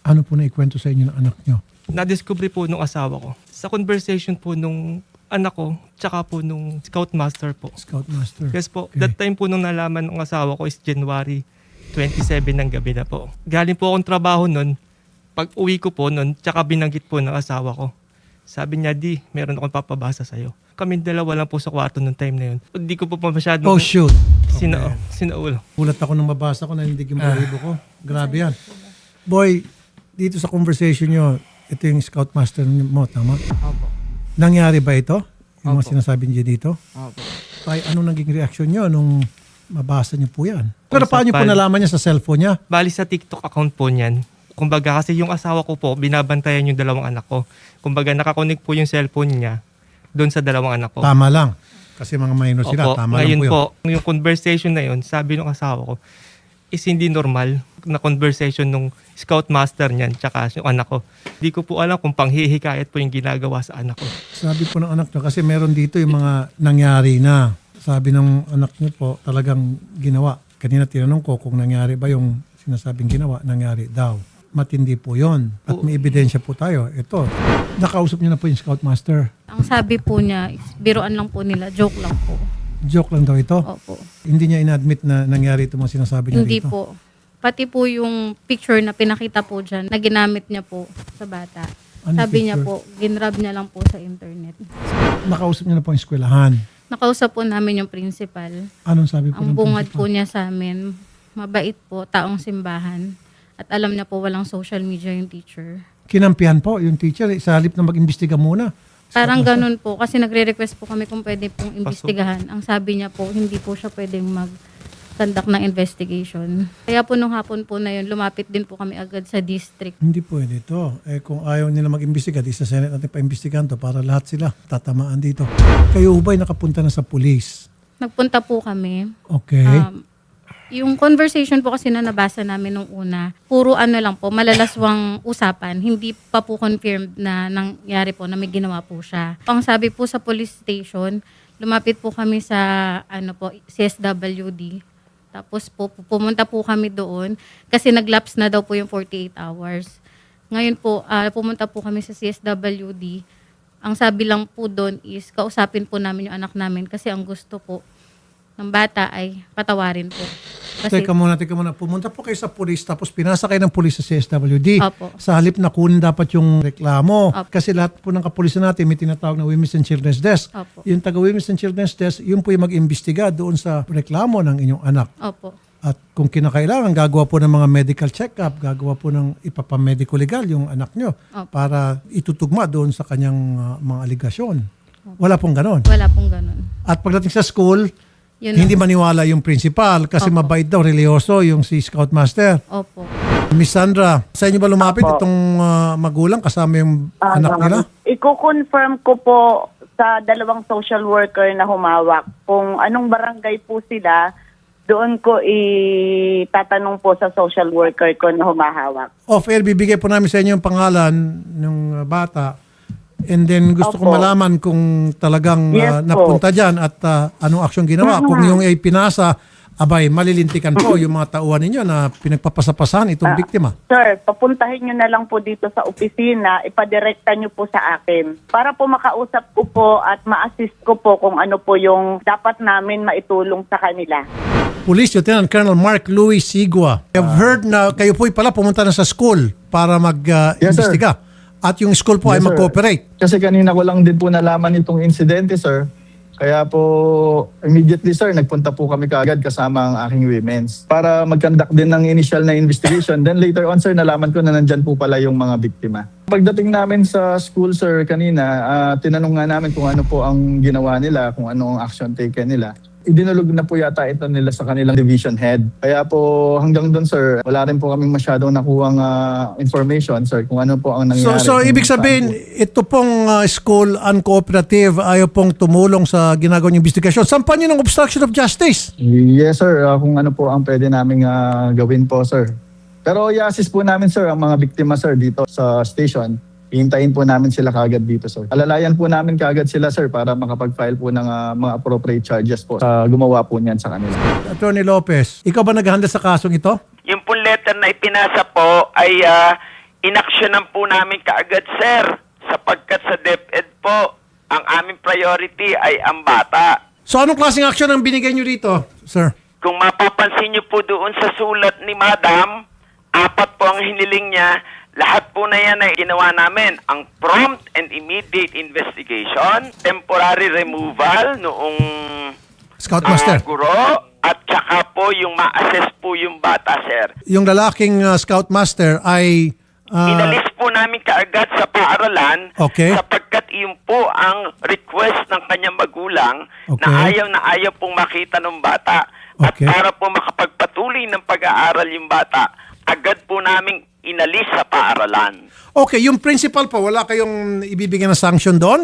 Ano po na ikwento sa inyo ng anak nyo? Na-discover po nung asawa ko. Sa conversation po nung anak ko, tsaka po nung scoutmaster po. Scoutmaster. Yes po, Okay. that time po nung nalaman ng asawa ko is January 27 ng gabi na po. Galing po akong trabaho nun, pag uwi ko po nun, tsaka binanggit po ng asawa ko. Sabi niya, di, meron akong papabasa sa'yo. Kami dalawa lang po sa kwarto nung time na yun. Hindi ko po pa masyadong Oh, shoot. sinaulo. Ulat ako nung mabasa ko na hindi yung balahibo ko. Grabe yan. Boy, dito sa conversation nyo, ito yung scoutmaster mo, tama? Opo. Nangyari ba ito? Yung mga Opo. sinasabi niyo dito? Opo. Tay, anong naging reaksyon nyo nung mabasa niyo po yan? Pero paano niyo po Pal- nalaman niya sa cellphone niya? Bali sa TikTok account po niyan. Kumbaga kasi yung asawa ko po, binabantayan yung dalawang anak ko. Kumbaga nakakonect po yung cellphone niya doon sa dalawang anak ko. Tama lang. Kasi mga minor sila, Opo, tama ngayon lang po yun. po, yung conversation na yun, sabi ng asawa ko, is hindi normal na conversation nung scoutmaster niyan tsaka yung anak ko. Hindi ko po alam kung panghihikayat po yung ginagawa sa anak ko. Sabi po ng anak nyo, kasi meron dito yung mga nangyari na. Sabi ng anak nyo po, talagang ginawa. Kanina tinanong ko kung nangyari ba yung sinasabing ginawa, nangyari daw. Matindi po yon. At may ebidensya po tayo. Ito, nakausap nyo na po yung scoutmaster. Ang sabi po niya, biruan lang po nila, joke lang po. Joke lang daw ito. Opo. Hindi niya in-admit na nangyari ito mga sinasabi niya Hindi dito. po. Pati po yung picture na pinakita po dyan, na ginamit niya po sa bata. Ano Sabi niya picture? po, ginrab niya lang po sa internet. Nakausap niya na po yung eskwelahan. Nakausap po namin yung principal. Anong sabi po Ang ng bungad principal? po niya sa amin, mabait po, taong simbahan. At alam niya po walang social media yung teacher. Kinampihan po yung teacher. Sa halip na mag-imbestiga muna. Parang ganun po, kasi nagre-request po kami kung pwede pong imbestigahan. Ang sabi niya po, hindi po siya pwedeng mag-conduct ng investigation. Kaya po nung hapon po na yun, lumapit din po kami agad sa district. Hindi pwede ito. Eh kung ayaw nila mag-imbestiga, di sa Senate natin pa-imbestigahan to para lahat sila tatamaan dito. Kayo ba'y nakapunta na sa police? Nagpunta po kami. Okay. Yung conversation po kasi na nabasa namin nung una, puro ano lang po, malalaswang usapan. Hindi pa po confirmed na nangyari po na may ginawa po siya. Ang sabi po sa police station, lumapit po kami sa CSWD. Tapos po, pumunta po kami doon kasi nag-lapse na daw po yung 48 hours. Ngayon po, pumunta po kami sa CSWD. Ang sabi lang po doon is, kausapin po namin yung anak namin kasi ang gusto po ng bata ay patawarin po. Kasi, Teka muna. Pumunta po kayo sa police tapos pinasa kayo ng police sa CSWD. Opo. Sa halip na kunin dapat yung reklamo. Opo. Kasi lahat po ng kapulisan natin may tinatawag na Women's and Children's Desk. Opo. Yung taga Women's and Children's Desk, yun po yung mag-imbestiga doon sa reklamo ng inyong anak. opo. At kung kinakailangan, gagawa po ng mga medical check-up, gagawa po ng ipapamedico legal yung anak nyo Opo. para itutugma doon sa kanyang mga aligasyon. Wala pong ganon. Wala pong ganun. At pagdating sa school, Yun hindi na- maniwala yung principal kasi Opo. mabait daw, religyoso yung si Scoutmaster. Opo. Miss Sandra, sa inyo ba lumapit itong magulang kasama yung anak nila? Iko-confirm ko po sa dalawang social worker na humawak kung anong barangay po sila, doon ko itatanong po sa social worker ko na humahawak. Off-air, bibigay po namin sa inyo yung pangalan ng bata. And then gusto ko Opo. malaman kung talagang Yes po. napunta dyan at anong aksyon ginawa. Kung yung ay pinasa, abay, malilintikan po yung mga tauhan ninyo na pinagpapasapasahan itong biktima. Sir, papuntahin nyo na lang po dito sa opisina, ipadirekta nyo po sa akin para po makausap ko po at ma-assist ko po kung ano po yung dapat namin maitulong sa kanila. Police Lieutenant Colonel Mark Louis Sigua. I've heard na kayo po pala pumunta na sa school para mag-imbestiga. At yung school po ay Yes, sir. mag-cooperate. Kasi kanina ko lang din po nalaman itong insidente, sir. Kaya po, immediately, sir, nagpunta po kami kaagad kasama ang aking women's para mag-conduct din ng initial na investigation. Then later on, sir, nalaman ko na nandyan po pala yung mga biktima. Pagdating namin sa school, sir, kanina, tinanong nga namin kung ano po ang ginawa nila, kung ano ang action taken nila. Idinulog na po yata ito nila sa kanilang division head. Kaya po hanggang doon, sir, wala rin po kaming masyadong nakuhang information, sir, kung ano po ang nangyari. So kung ibig saan sabihin, po. ito pong school uncooperative, ayaw pong tumulong sa ginagawa niyong investigasyon. Sampan niyo ng obstruction of justice. Yes, sir. Kung ano po ang pwede naming gawin po, sir. Pero i-assist po namin, sir, ang mga biktima, sir, dito sa station. Ihintayin po namin sila kagad dito, sir. Alalayan po namin kagad sila, sir, para makapag-file po ng mga appropriate charges po sa gumawa po niyan sa kanila. Attorney Lopez, ikaw ba naghahanda sa kasong ito? Yung pong letter na ipinasa po ay inaksyonan po namin kaagad, sir, sapagkat sa DepEd po, ang aming priority ay ang bata. So anong klaseng action ang binigay nyo dito, sir? Kung mapapansin niyo po doon sa sulat ni Madam, 4 po ang hiniling niya. Lahat po na yan ay ginawa namin. Ang prompt and immediate investigation, temporary removal noong Scoutmaster. guro, at saka po yung ma-assess po yung bata, sir. Yung lalaking Scoutmaster ay Inalis po namin kaagad sa paaralan Okay. sapagkat iyon po ang request ng kanyang magulang Okay. na ayaw pong makita ng bata. At Okay. para po makapagpatuloy ng pag-aaral yung bata, agad po namin inalis sa paaralan. Okay, yung principal po, wala kayong ibibigyan ng sanction doon?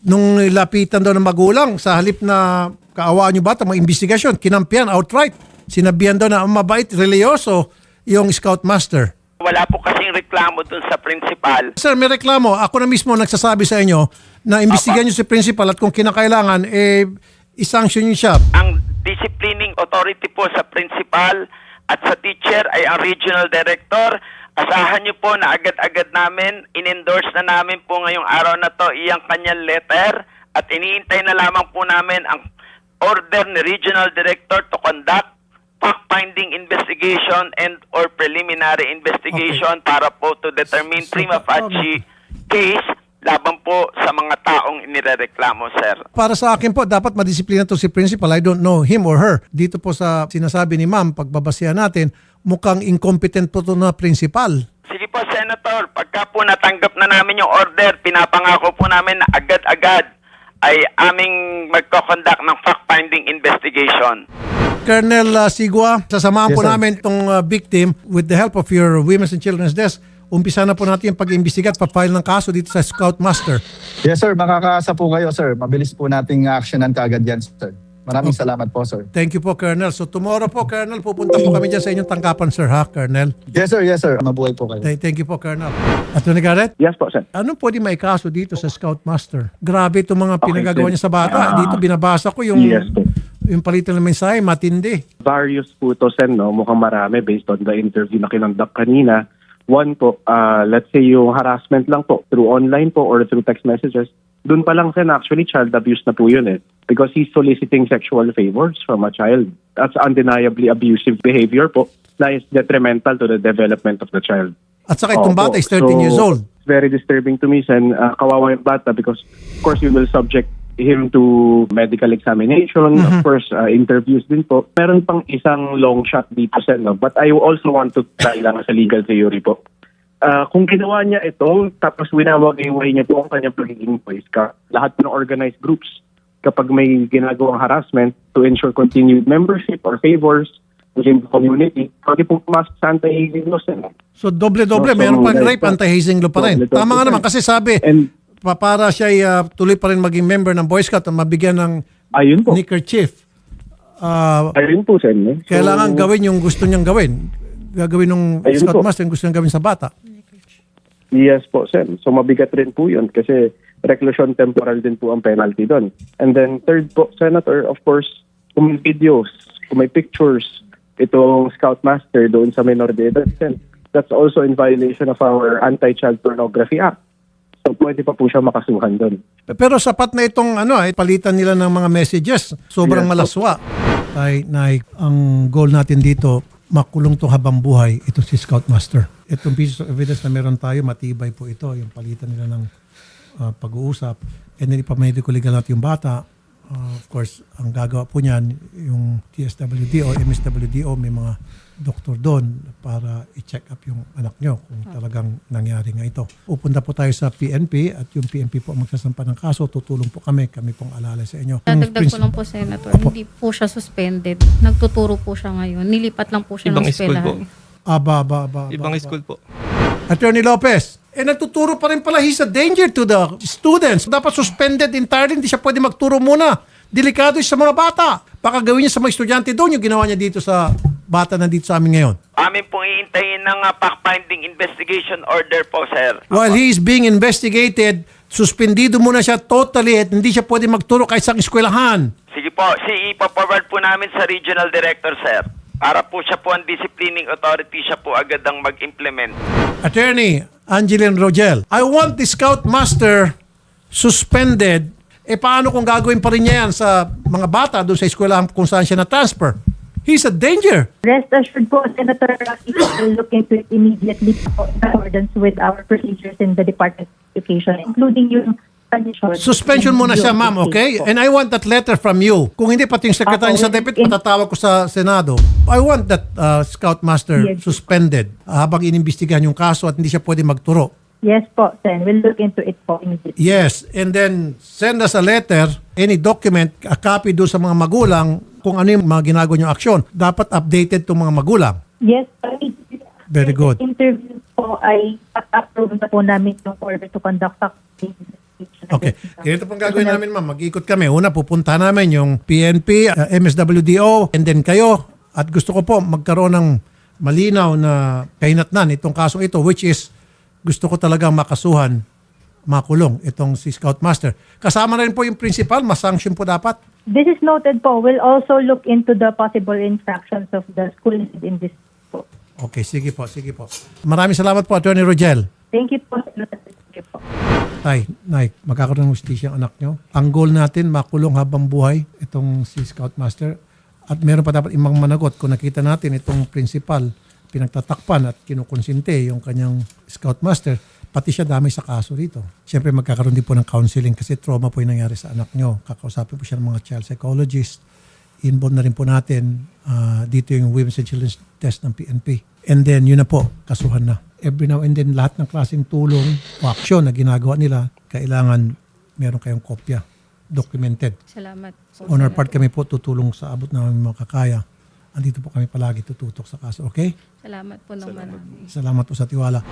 Nung lapitan doon ng magulang, sa halip na kaawaan nyo bata, mga investigasyon, kinampihan outright. Sinabihan doon na mabait, religyoso yung Scoutmaster. Wala po kasing reklamo dun sa principal. Sir, may reklamo. Ako na mismo nagsasabi sa inyo na imbestigahan nyo si principal at kung kinakailangan, isanction nyo siya. Ang disciplining authority po sa principal at sa teacher ay ang regional director. Asahan niyo po na agad-agad namin, in-endorse na namin po ngayong araw na to iyang kanyang letter at iniintay na lamang po namin ang order ni regional director to conduct fact-finding investigation and or preliminary investigation para po to determine prima facie case laban po sa mga taong inirereklamo, sir. Para sa akin po, dapat madisiplina to si principal. I don't know him or her. Dito po sa sinasabi ni ma'am, pagbabasihan natin, mukhang incompetent po to na principal. Sige po, Senator. Pagka po natanggap na namin yung order, pinapangako po namin na agad-agad ay aming magko-conduct ng fact-finding investigation. Colonel Sigua, sasamahan Yes, po sir. namin itong victim with the help of your Women's and Children's Desk. Umpisa na po natin yung pag-imbestiga at pa-file ng kaso dito sa Scoutmaster. Yes sir, makakaasa po kayo sir. Mabilis po nating actionan kaagad yan sir. Maraming salamat po sir. Thank you po, Colonel. So tomorrow po, Colonel, pupunta po kami dyan sa inyong tangkapan, sir, ha, Colonel? Yes sir. Mabuhay po kayo. Thank you po, Colonel. Attorney Garrett? Yes po, sir. Ano pwede may kaso dito sa Scoutmaster? Grabe itong mga pinagagawa sir. niya sa bata. Dito binabasa ko yung, Yes po. yung palitan ng mensahe, matindi. Various po to, Sen, no? Mukhang marami based on the interview na kinonduct kanina. One po, let's say yung harassment lang po through online po or through text messages. Doon pa lang, Sen, actually child abuse na po yun because he's soliciting sexual favors from a child. That's undeniably abusive behavior po na is detrimental to the development of the child. At saka itong Opo. bata is 13 years old. It's very disturbing to me, Sen. Kawawa yung bata because, of course, we will subject him to medical examination, of course, interviews din po. Meron pang isang long shot dito, Sen. No? But I also want to try lang sa legal theory po. Kung ginawa niya ito, tapos winawagayway niya po ang kanyang pagiging voice ka, lahat ng organized groups, kapag may ginagawang harassment to ensure continued membership or favors within the community, pwede po pumasok sa anti-hazing laws. So doble-doble, So, meron pang so, rape, anti-hazing law pa rin. doble-doble Tama nga pa naman rin. kasi sabi, And para siya ay tuloy pa rin maging member ng Boy Scout at mabigyan ng ayun po. neckerchief. Ayun po, Sen. So, Kailangan gawin yung gusto niyang gawin. Gagawin ng Ayun Scoutmaster yung gusto niyang gawin sa bata. Yes po, Sen. So mabigat rin po yun kasi reclusion temporal din po ang penalty doon. And then third po, Senator, of course, kung may videos, kung may pictures, itong Scoutmaster doon sa minor de edad, Sen, that's also in violation of our Anti-Child Pornography Act. So pwede pa po siya makasuhan doon. Pero sapat na itong palitan nila ng mga messages. Sobrang Yes, malaswa. Ang goal natin dito, makulong to habang buhay, ito si Scoutmaster. Itong piece of evidence na meron tayo, matibay po ito, yung palitan nila ng pag-uusap. And then ipamedical legal natin yung bata. Of course, ang gagawa po niyan, yung TSWD o MSWDO, may mga doktor doon para i-check up yung anak nyo kung talagang nangyari nga ito. Pupunta po tayo sa PNP at yung PNP po ang magsasampa ng kaso. Tutulong po kami pong alalay sa inyo. Dadagdag ko lang po, Senator, hindi po siya suspended. Nagtuturo po siya ngayon. Nilipat lang po siya Ibang ng school po. eskwelahan. Ibang school po. Attorney Lopez, nagtuturo pa rin pala, he's a danger to the students. Dapat suspended entirely, hindi siya pwede magturo muna. Delikado sa mga bata. Baka gawin niya sa mga estudyante doon yung ginawa niya dito sa bata na dito sa amin ngayon. Amin pong iintayin ng fact-finding investigation order po, sir. While he is being investigated, suspendido muna siya totally at hindi siya pwede magturo kahit sa eskwelahan. Sige po, ipa-forward po namin sa regional director, sir. Para po siya po ang disciplining authority, siya po agad ang mag-implement. Attorney Angeline Rogel, I want the Scoutmaster suspended. Paano kung gagawin pa rin niya yan sa mga bata doon sa eskwelahan kung saan siya na-transfer? He's a danger. Rest assured po, Senator Rafi will look into it immediately po in accordance with our procedures in the Department of Education, including yung Suspension muna siya, ma'am, okay? And I want that letter from you. Kung hindi pati yung secretary sa DepEd, matatawag ko sa Senado. I want that Scoutmaster Yes. suspended habang inimbestigahan yung kaso at hindi siya pwede magturo. Yes po, Sen. We'll look into it po immediately. Yes, and then send us a letter, any document, a copy doon sa mga magulang kung ano yung mga ginagawa niyong aksyon. Dapat updated itong mga magulang. Yes, Very good. Interview po ay approve na po namin yung order to conduct a Okay. Ganito pong gagawin namin, ma'am. Mag-ikot kami. Una, pupunta namin yung PNP, MSWDO, and then kayo. At gusto ko po magkaroon ng malinaw na kahinatnan itong kasong ito, which is gusto ko talagang makasuhan, makulong itong si Scoutmaster. Kasama na rin po yung principal, masanction po dapat. This is noted po. We'll also look into the possible infractions of the school in this po. Okay, sige po, sige po. Maraming salamat po, Attorney Rogel. Thank you po, Senator. Thank you po. Tay, Nay, magkakaroon ng justisya ang anak nyo. Ang goal natin, makulong habang buhay itong si Scoutmaster. At meron pa dapat imang managot kung nakita natin itong principal pinagtatakpan at kinukonsinte yung kanyang Scoutmaster, pati siya damay sa kaso dito. Siyempre magkakaroon din po ng counseling kasi trauma po yung nangyari sa anak nyo. Kakausapin po siya ng mga child psychologist. Involve na rin po natin dito yung Women's and Children's Test ng PNP. And then yun na po, kasuhan na. Every now and then, lahat ng klaseng tulong o aksyon na ginagawa nila, kailangan meron kayong kopya, documented. Salamat po. On our part kami po tutulong sa abot namin makakaya. Andito po kami palagi tututok sa kaso, okay? Salamat po ng marami. Salamat po sa tiwala.